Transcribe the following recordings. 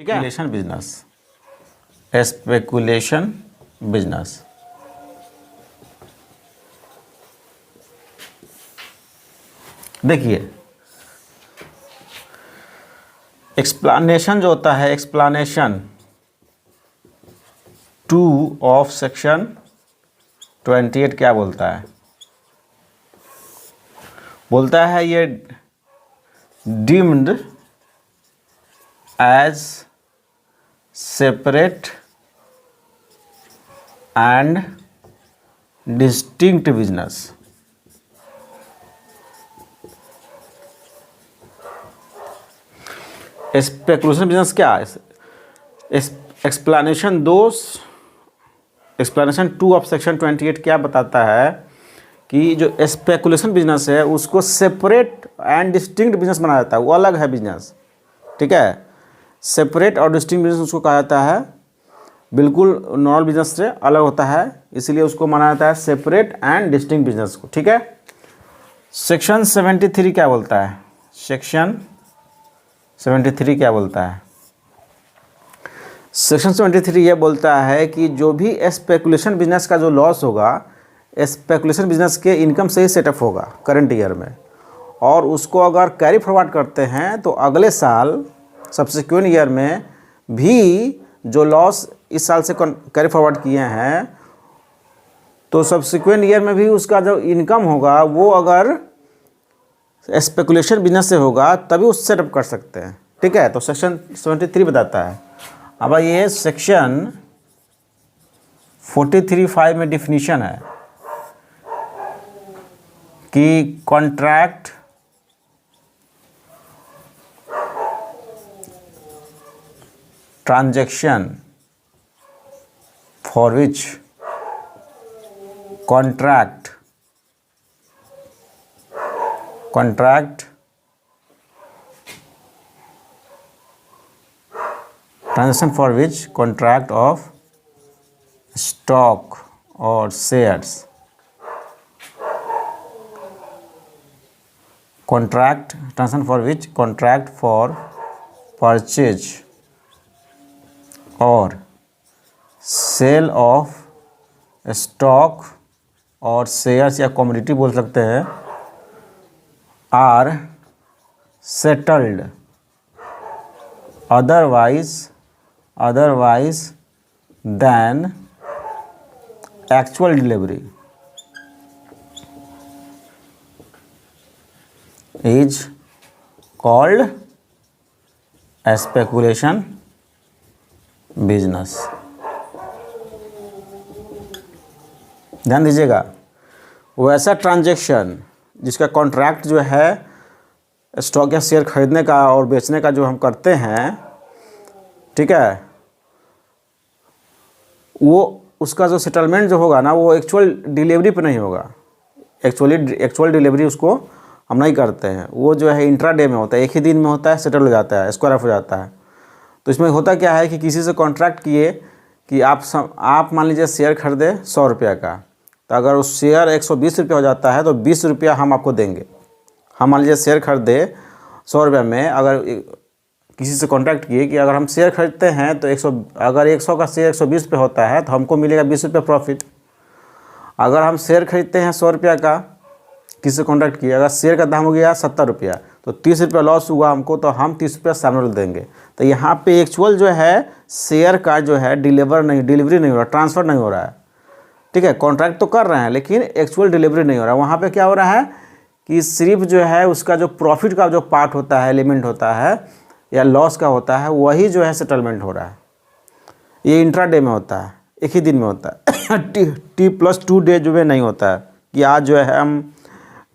ठीक है। Speculation business, speculation business. देखिए एक्सप्लेनेशन जो होता है, एक्सप्लेनेशन 2 ऑफ सेक्शन 28 क्या बोलता है? बोलता है ये deemed as separate and distinct business. Speculation business क्या है? एक्सप्लेनेशन 2 ऑफ सेक्शन 28 क्या बताता है कि जो स्पेकुलेशन बिजनेस है उसको सेपरेट एंड डिस्टिंक्ट बिजनेस बनाया जाता है, वो अलग है बिजनेस। ठीक है, सेपरेट और डिस्टिंक्ट बिजनेस उसको कहा जाता है, बिल्कुल नॉर्मल बिजनेस से अलग होता है, इसीलिए उसको माना जाता है सेपरेट एंड डिस्टिंक्ट बिजनेस को। ठीक है। सेक्शन 73 क्या बोलता है? सेक्शन 73 क्या बोलता है? सेक्शन 73 ये बोलता है कि जो भी स्पेकुलेशन बिजनेस का जो लॉस होगा, स्पेकुलेशन बिजनेस के इनकम से ही सेटअप होगा करंट ईयर में, और उसको अगर कैरी फॉरवर्ड करते हैं तो अगले साल सब्सिक्वेंट ईयर में भी जो लॉस इस साल से कैरी फॉरवर्ड किए हैं तो सब्सिक्वेंट ईयर में भी उसका जो इनकम होगा वो अगर स्पेकुलेशन बिजनेस से होगा तभी उस सेटअप कर सकते हैं। ठीक है, तो सेक्शन 73 बताता है। अब ये सेक्शन 43(5) में डिफिनीशन है कि contract transaction for which contract transaction for which contract of stock और shares, contract transaction for which contract for purchase और सेल ऑफ स्टॉक और शेयर्स या कमोडिटी बोल सकते हैं, are settled otherwise than actual delivery is called speculation business। ध्यान दीजिएगा, वैसा ट्रांजैक्शन जिसका कॉन्ट्रैक्ट जो है स्टॉक या शेयर खरीदने का और बेचने का जो हम करते हैं, ठीक है, वो उसका जो सेटलमेंट जो होगा ना वो एक्चुअल डिलीवरी पे नहीं होगा। एक्चुअल डिलीवरी उसको हम नहीं करते हैं, वो जो है इंट्राडे में होता है, एक ही दिन में होता है, सेटल हो जाता है, स्क्वायर ऑफ हो जाता है। तो इसमें होता क्या है कि किसी से कॉन्ट्रैक्ट किए कि आप मान लीजिए शेयर खरीदे 100 रुपये का, तो अगर उस शेयर 120 रुपये हो जाता है तो 20 रुपया हम आपको देंगे। हम मान लीजिए शेयर खरीदे 100 रुपये में, अगर किसी से कॉन्ट्रैक्ट किए कि अगर हम शेयर खरीदते हैं तो 100 का शेयर 120 रुपये होता है तो हमको मिलेगा 20 रुपये प्रॉफिट। अगर हम शेयर खरीदते हैं 100 रुपये का, किसी से कॉन्ट्रैक्ट किए, अगर शेयर का दाम हो गया 70 रुपया तो 30 रुपया लॉस हुआ हमको, तो हम 30 रुपया सामने वाले देंगे। तो यहाँ पे एक्चुअल जो है शेयर का जो है डिलीवरी नहीं हो रहा, ट्रांसफ़र नहीं हो रहा है। ठीक है, कॉन्ट्रैक्ट तो कर रहे हैं लेकिन एक्चुअल डिलीवरी नहीं हो रहा है। वहाँ पे क्या हो रहा है कि सिर्फ जो है उसका जो प्रॉफिट का जो पार्ट होता है, एलिमेंट होता है या लॉस का होता है, वही जो है सेटलमेंट हो रहा है। ये इंट्राडे में होता है, एक ही दिन में होता है। T+2 डे जो है नहीं होता है कि आज जो है हम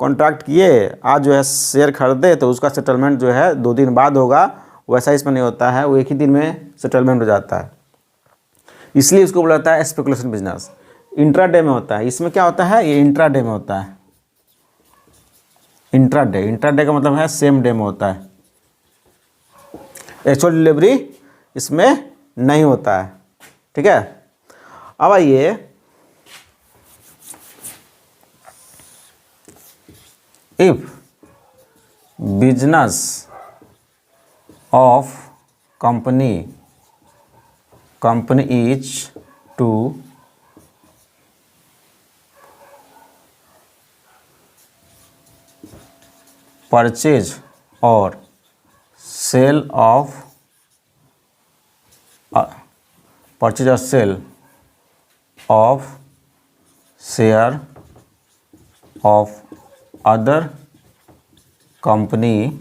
कॉन्ट्रैक्ट किए, आज जो है शेयर खरीदे तो उसका सेटलमेंट जो है 2 दिन बाद होगा, वैसा इसमें नहीं होता है, वो एक ही दिन में सेटलमेंट हो जाता है। इसलिए इसको बोला जाता है स्पेकुलेशन बिजनेस। इंट्राडे में होता है। इसमें क्या होता है, ये इंट्राडे में होता है। इंट्राडे का मतलब है सेम डे में होता है, एक्चुअल डिलीवरी इसमें नहीं होता है। ठीक है, अब आइए if business of company is to purchase और सेल ऑफ परचेज और cell of share of other company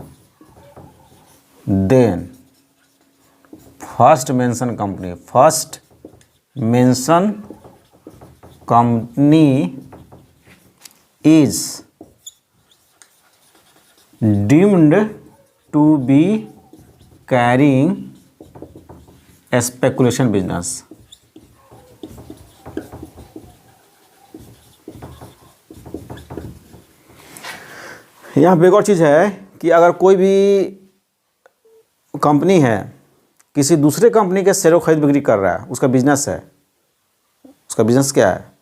then first mention company is deemed to be carrying speculation business। यहाँ पे एक और चीज़ है कि अगर कोई भी कंपनी है किसी दूसरे कंपनी के शेयरों खरीद बिक्री कर रहा है, उसका बिजनेस है, उसका बिजनेस क्या है,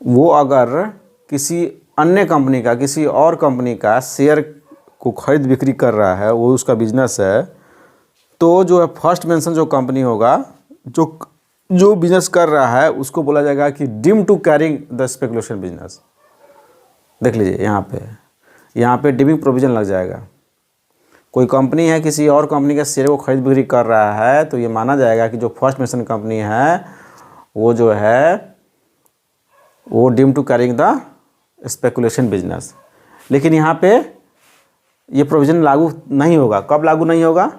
वो अगर किसी अन्य कंपनी का किसी और कंपनी का शेयर को खरीद बिक्री कर रहा है, वो उसका बिजनेस है, तो जो है फर्स्ट मेंशन जो कंपनी होगा जो बिजनेस कर रहा है उसको बोला जाएगा कि deem to carrying the speculation business. देख लीजिए यहाँ पे डीमिंग प्रोविजन लग जाएगा। कोई कंपनी है किसी और कंपनी के शेयर को खरीद बिक्री कर रहा है तो ये माना जाएगा कि जो फर्स्ट मेंशन कंपनी है वो जो है वो deem to carrying the speculation business. लेकिन यहाँ पे ये प्रोविज़न लागू नहीं होगा। कब लागू नहीं होगा?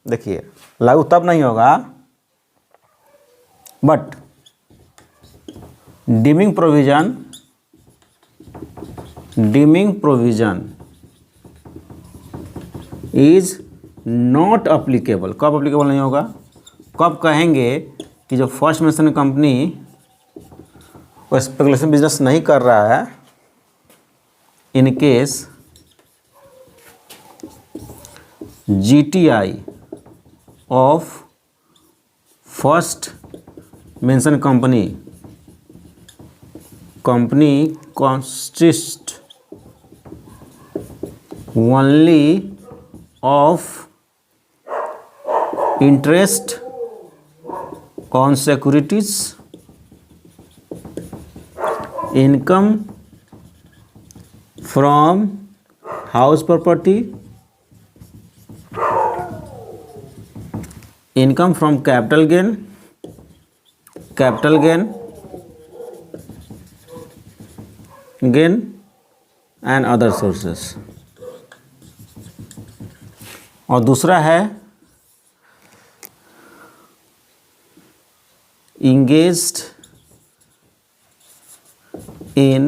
देखिए, लागू तब नहीं होगा but dimming provision is not applicable. कब अप्लीकेबल नहीं होगा? कब कहेंगे कि जो फर्स्ट मेंशन कंपनी वो स्पेकुलेशन बिजनेस नहीं कर रहा है, in case GTI of first mentioned company consists only of interest on securities, income from house property, income from capital gain and other sources। और दूसरा है engaged in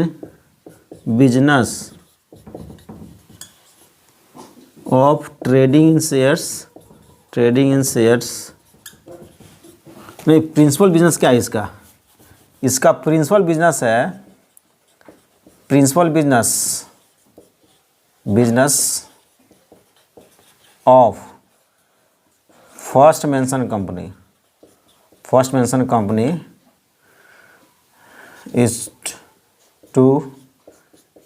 business of trading in shares नहीं, principal business क्या है इसका principal business है business of first mention company is to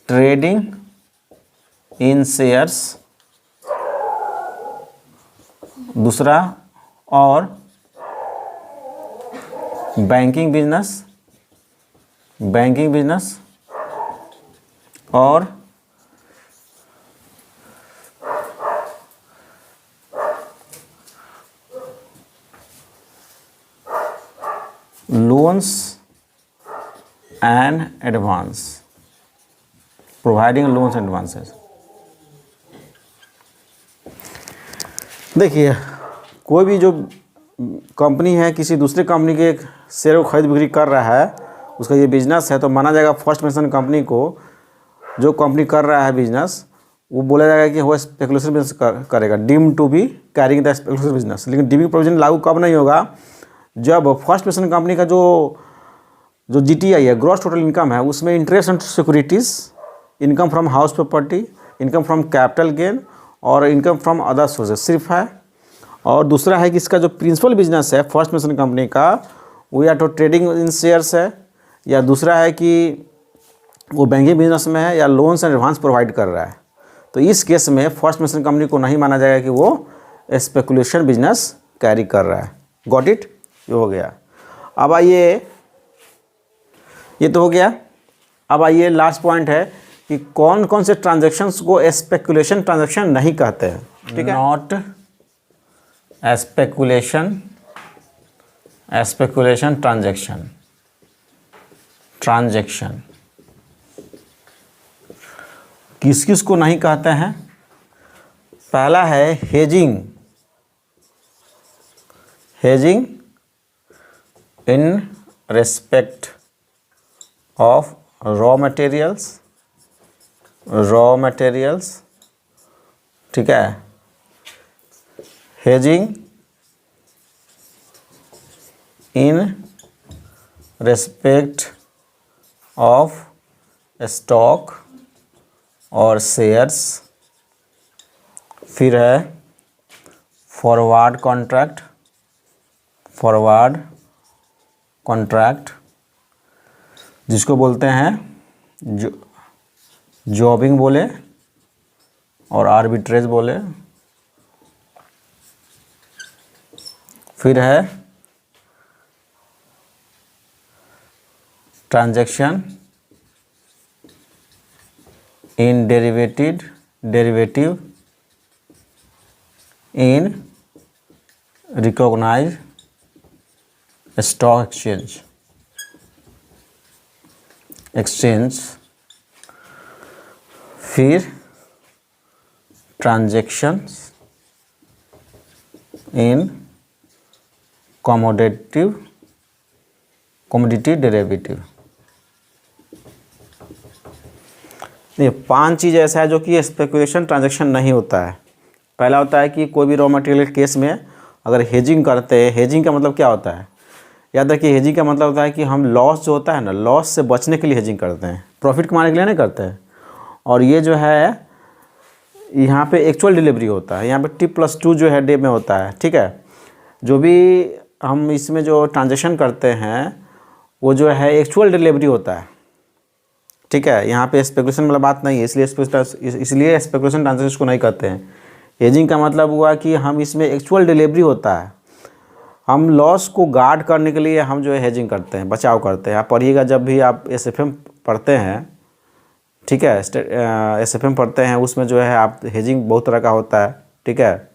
trading in shares. दूसरा और बैंकिंग बिजनेस और loans and advance, providing loans and advances. देखिए, कोई भी जो कंपनी है किसी दूसरे कंपनी के शेयर को खरीद बिक्री कर रहा है, उसका ये बिजनेस है, तो माना जाएगा फर्स्ट मेंशन कंपनी को, जो कंपनी कर रहा है बिजनेस, वो बोला जाएगा कि वो स्पेकुलेशन बिजनेस करेगा, deem to be carrying the speculation business. लेकिन डीमिंग प्रोविजन लागू कब नहीं होगा? जब फर्स्ट मेंशन कंपनी का जो GTI है, ग्रॉस टोटल इनकम है, उसमें interest on securities, income from house property, income from capital gain और इनकम फ्रॉम अदर सोर्सेज सिर्फ है। और दूसरा है कि इसका जो प्रिंसिपल बिजनेस है फर्स्ट मेंशन कंपनी का, वो या तो ट्रेडिंग इन शेयर्स है, या दूसरा है कि वो बैंकिंग बिजनेस में है, या लोन्स एंड एडवांस प्रोवाइड कर रहा है। तो इस केस में फर्स्ट मेंशन कंपनी को नहीं माना जाएगा कि वो स्पेकुलेशन बिजनेस कैरी कर रहा है। Got it? ये हो गया। अब आइए, ये तो हो गया। अब आइए लास्ट पॉइंट है कि कौन कौन से ट्रांजैक्शंस को स्पेकुलेशन ट्रांजैक्शन नहीं कहते हैं। ठीक है, नॉट स्पेकुलेशन ट्रांजैक्शन किस किस को नहीं कहते हैं? पहला है hedging in respect of raw materials, ठीक है, hedging in respect of stock और शेयर्स। फिर है फॉरवर्ड कॉन्ट्रैक्ट जिसको बोलते हैं जॉबिंग बोले और आर्बिट्रेज बोले। फिर है transaction in derivative in recognised stock exchange. फिर ट्रांजैक्शंस इन कमोडिटी डेरिवेटिव। ये 5 चीज़ ऐसा है जो कि स्पेकुलेशन ट्रांजैक्शन नहीं होता है। पहला होता है कि कोई भी रॉ मटेरियल केस में अगर हेजिंग करते हैं, हेजिंग का मतलब क्या होता है? याद रखिए, हेजिंग का मतलब होता है कि हम लॉस जो होता है ना, लॉस से बचने के लिए हेजिंग करते हैं, प्रॉफिट कमाने के लिए नहीं करते हैं। और ये जो है यहाँ पे एक्चुअल डिलीवरी होता है, यहाँ पे T+2 जो है डे में होता है। ठीक है, जो भी हम इसमें जो ट्रांजेक्शन करते हैं वो जो है एक्चुअल डिलीवरी होता है। ठीक है, यहाँ पे स्पेकुलेशन वाला बात नहीं है, इसलिए स्पेकुलेशन ट्रांजेक्शन को नहीं कहते हैं। हेजिंग का मतलब हुआ कि हम इसमें एक्चुअल डिलीवरी होता है, हम लॉस को गार्ड करने के लिए हम जो है हेजिंग करते हैं, बचाव करते हैं। आप पढ़िएगा जब भी आप SFM पढ़ते हैं, ठीक है, SFM पढ़ते हैं, उसमें जो है आप हेजिंग बहुत तरह का होता है। ठीक है,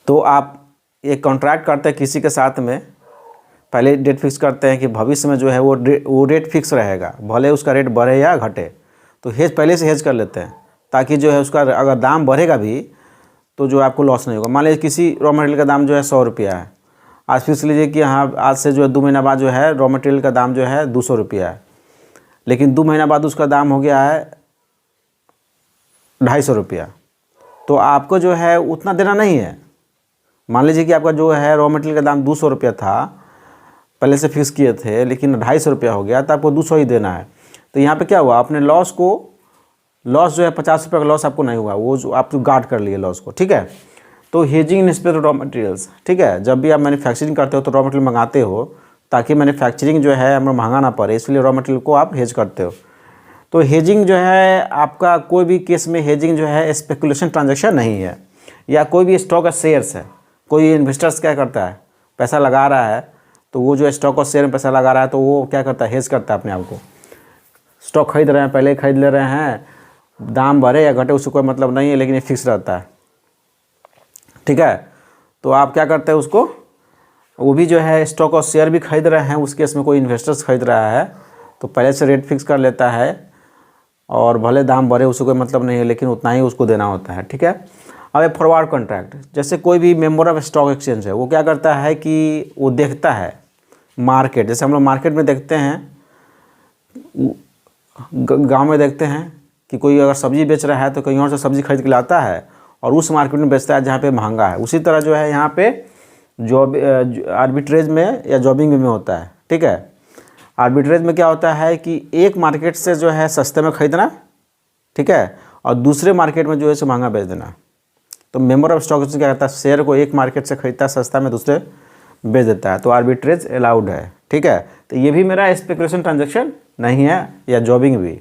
तो आप एक कॉन्ट्रैक्ट करते हैं किसी के साथ में, पहले डेट फिक्स करते हैं कि भविष्य में जो है वो रेट फिक्स रहेगा, भले उसका रेट बढ़े या घटे, तो हेज पहले से हेज कर लेते हैं ताकि जो है उसका अगर दाम बढ़ेगा भी तो जो आपको लॉस नहीं होगा। मान लीजिए किसी रॉ मटेरियल का दाम जो है 100 रुपया है, आज फिक्स लीजिए कि हाँ आज से जो है 2 महीना बाद जो है रॉ मटेरियल का दाम जो है 200 रुपया है, लेकिन 2 महीना बाद उसका दाम हो गया है 250 रुपया, तो आपको जो है उतना देना नहीं है। मान लीजिए कि आपका जो है रॉ मटेरियल का दाम 200 रुपया था, पहले से फिक्स किए थे, लेकिन 250 रुपया हो गया, तो आपको 200 ही देना है। तो यहाँ पे क्या हुआ, अपने लॉस जो है 50 रुपये का लॉस आपको नहीं हुआ, वो जो आप गार्ड कर लिए लॉस को। ठीक है, तो hedging in respect raw materials. ठीक है, जब भी आप मैन्युफैक्चरिंग करते हो तो रॉ मटेरियल मंगाते हो ताकि मैन्युफैक्चरिंग जो है हमें महंगा ना पड़े, इसलिए रॉ मटेरियल को आप हेज करते हो। तो हेजिंग जो है आपका कोई भी केस में हेजिंग जो है स्पेकुलेशन ट्रांजैक्शन नहीं है। या कोई भी स्टॉक और शेयर्स है, कोई इन्वेस्टर्स क्या करता है, पैसा लगा रहा है, तो वो जो स्टॉक और शेयर में पैसा लगा रहा है तो वो क्या करता है, हेज करता है अपने आप को। स्टॉक खरीद रहे हैं, पहले ही खरीद ले रहे हैं, दाम बढ़े या घटे उससे कोई मतलब नहीं है, लेकिन ये फिक्स रहता है। ठीक है, तो आप क्या करते हैं उसको, वो भी जो है स्टॉक और शेयर भी खरीद रहे हैं, उस केस में कोई इन्वेस्टर्स खरीद रहा है तो पहले से रेट फिक्स कर लेता है, और भले दाम बढ़े उससे कोई मतलब नहीं है, लेकिन उतना ही उसको देना होता है। ठीक है, अब एक फॉरवर्ड कॉन्ट्रैक्ट, जैसे कोई भी मेंबर ऑफ स्टॉक एक्सचेंज है, वो क्या करता है कि वो देखता है मार्केट, जैसे हम लोग मार्केट में देखते हैं, गांव में देखते हैं कि कोई अगर सब्ज़ी बेच रहा है तो कहीं और से सब्ज़ी खरीद के लाता है और उस मार्केट में बेचता है जहाँ पे महंगा है। उसी तरह जो है यहाँ पे जॉब आर्बिट्रेज में या जॉबिंग में होता है। ठीक है, आर्बिट्रेज में क्या होता है कि एक मार्केट से जो है सस्ते में खरीदना, ठीक है, और दूसरे मार्केट में जो है सो महंगा बेच देना। तो मेंबर ऑफ स्टॉक एक्सचेंज क्या करता है, शेयर को एक मार्केट से खरीदता है सस्ता में, दूसरे बेच देता है, तो आर्बिट्रेज अलाउड है। ठीक है, तो ये भी मेरा स्पेकुलेशन ट्रांजैक्शन नहीं है। या जॉबिंग भी,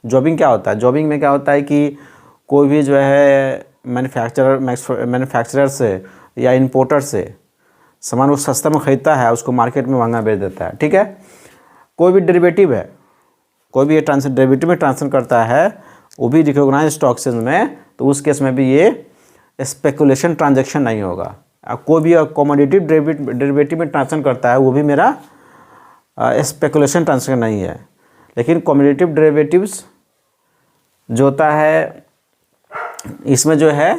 जॉबिंग क्या होता है, जॉबिंग में क्या होता है कि कोई भी जो है मैन्युफैक्चरर से या इम्पोर्टर से सामान वो सस्ता में ख़रीदता है, उसको मार्केट में महंगा बेच देता है। ठीक है, कोई भी डेरिवेटिव है, कोई भी ये डेरिवेटिव में ट्रांसफर करता है, वो भी रिकॉग्नाइज स्टॉक एक्सचेंज में, तो उस केस में भी ये स्पेकुलेशन ट्रांजैक्शन नहीं होगा। कोई भी कमोडिटी डेरिवेटिव में ट्रांसफर करता है, वो भी मेरा स्पेकुलेशन ट्रांजैक्शन नहीं है। लेकिन कमोडिटी डेरिवेटिव्स जो होता है, इसमें जो है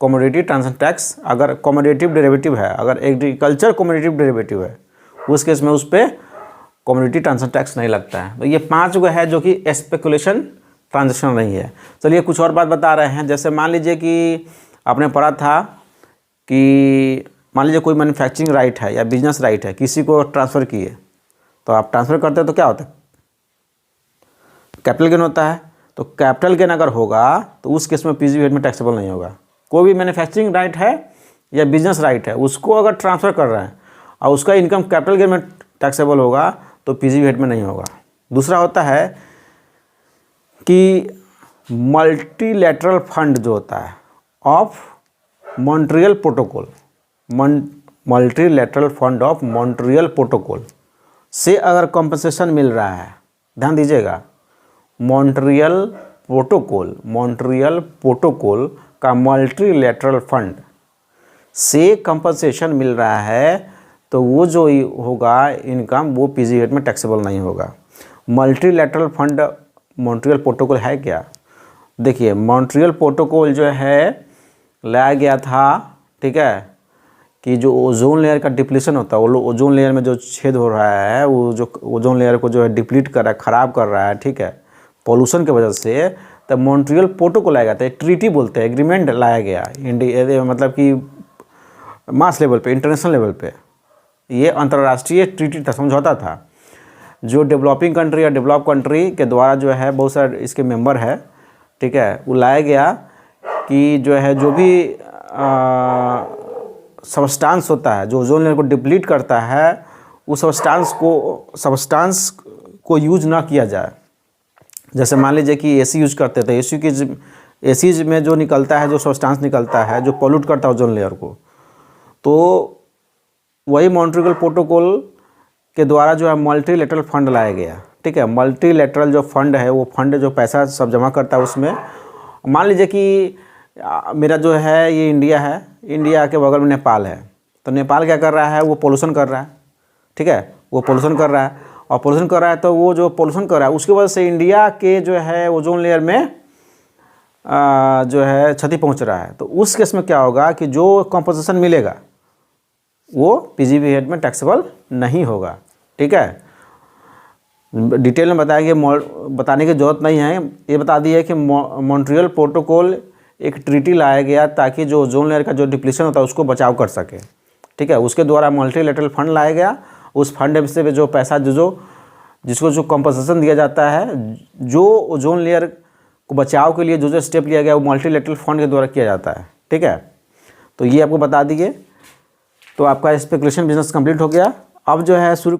कमोडिटी ट्रांजैक्शन टैक्स, अगर कमोडिटिव डेरिवेटिव है, अगर एग्रीकल्चर कमोडिटिव डेरिवेटिव है, उस केस में उस पर कमोडिटी ट्रांजैक्शन टैक्स नहीं लगता है। तो ये 5 गो है जो कि स्पेकुलेशन ट्रांजैक्शन नहीं है। चलिए कुछ और बात बता रहे हैं। जैसे मान लीजिए कि आपने पढ़ा था कि मान लीजिए कोई मैन्युफैक्चरिंग राइट है या बिजनेस राइट है, किसी को ट्रांसफ़र किए, तो आप ट्रांसफ़र करते हैं तो क्या होता है, कैपिटल गेन होता है। तो कैपिटल गेन अगर होगा तो उस केस में पीजीवीएट में टैक्सेबल नहीं होगा। कोई भी मैन्युफैक्चरिंग राइट है या बिजनेस राइट है, उसको अगर ट्रांसफ़र कर रहे हैं और उसका इनकम कैपिटल गेन में टैक्सेबल होगा तो पीजीवीएट में नहीं होगा। दूसरा होता है कि मल्टीलैटरल फंड जो होता है of Montreal protocol, multilateral fund of Montreal protocol से अगर कॉम्पनसेशन मिल रहा है, ध्यान दीजिएगा, मॉन्ट्रियल प्रोटोकॉल का मल्टीलैटरल फंड से कंपनसेशन मिल रहा है, तो वो जो होगा इनकम, वो पीजीवीएट में टैक्सेबल नहीं होगा। मल्टीलैटरल फंड मॉन्ट्रियल प्रोटोकॉल है क्या? देखिए, मॉन्ट्रियल प्रोटोकॉल जो है लाया गया था, ठीक है, कि जो ओजोन लेयर का डिप्लीशन होता है, वो ओजोन लेयर में जो छेद हो रहा है, वो जो ओजोन लेयर को जो है डिप्लीट कर रहा है, ख़राब कर रहा है, ठीक है, पॉल्यूशन की वजह से, तब मॉन्ट्रियल प्रोटोकॉल लाया गया था। ट्रीटी बोलते हैं, एग्रीमेंट लाया गया इंडिया, मतलब कि मास लेवल पे, इंटरनेशनल लेवल पे ये अंतर्राष्ट्रीय ट्रीटी था, समझौता था, जो डेवलपिंग कंट्री या डेवलप कंट्री के द्वारा जो है बहुत सारे इसके मेंबर है, ठीक है, वो लाया गया कि जो है जो भी सबस्टांस होता है जो ओजोन लेयर को डिप्लीट करता है, उस सबस्टांस को यूज ना किया जाए। जैसे मान लीजिए कि एसी यूज करते थे, एसी में जो निकलता है, जो सबस्टांस निकलता है, जो पॉल्यूट करता है ओजोन लेयर को, तो वही मॉन्ट्रियल प्रोटोकॉल के द्वारा जो है मल्टीलैटरल फंड लाया गया। ठीक है, मल्टीलैटरल जो फंड है, वो फंड जो पैसा सब जमा करता है उसमें, मान लीजिए कि मेरा जो है ये इंडिया है, इंडिया के बगल में नेपाल है, तो नेपाल क्या कर रहा है, वो पोल्यूशन कर रहा है, ठीक है, वो पोल्यूशन कर रहा है, और पोल्यूशन कर रहा है तो वो जो पोल्यूशन कर रहा है उसकी वजह से इंडिया के जो है ओजोन लेयर में जो है क्षति पहुंच रहा है। तो उस केस में क्या होगा कि जो कॉम्पनसेशन मिलेगा वो पीजीवीएट में टैक्सेबल नहीं होगा। ठीक है, डिटेल में बताएंगे, बताने की ज़रूरत नहीं है, ये बता दिए कि मॉन्ट्रियल प्रोटोकॉल एक ट्रीटी लाया गया ताकि जो ओजोन लेयर का जो डिप्लीशन होता है उसको बचाव कर सके। ठीक है, उसके द्वारा मल्टीलैटरल फंड लाया गया, उस फंड से जो पैसा जिसको जो कॉम्पनसेशन दिया जाता है, जो ओजोन लेयर को बचाव के लिए जो स्टेप लिया गया, वो मल्टीलैटरल फंड के द्वारा किया जाता है। ठीक है, तो ये आपको बता दिए। तो आपका स्पेकुलेशन बिजनेस कंप्लीट हो गया। अब जो है शुरू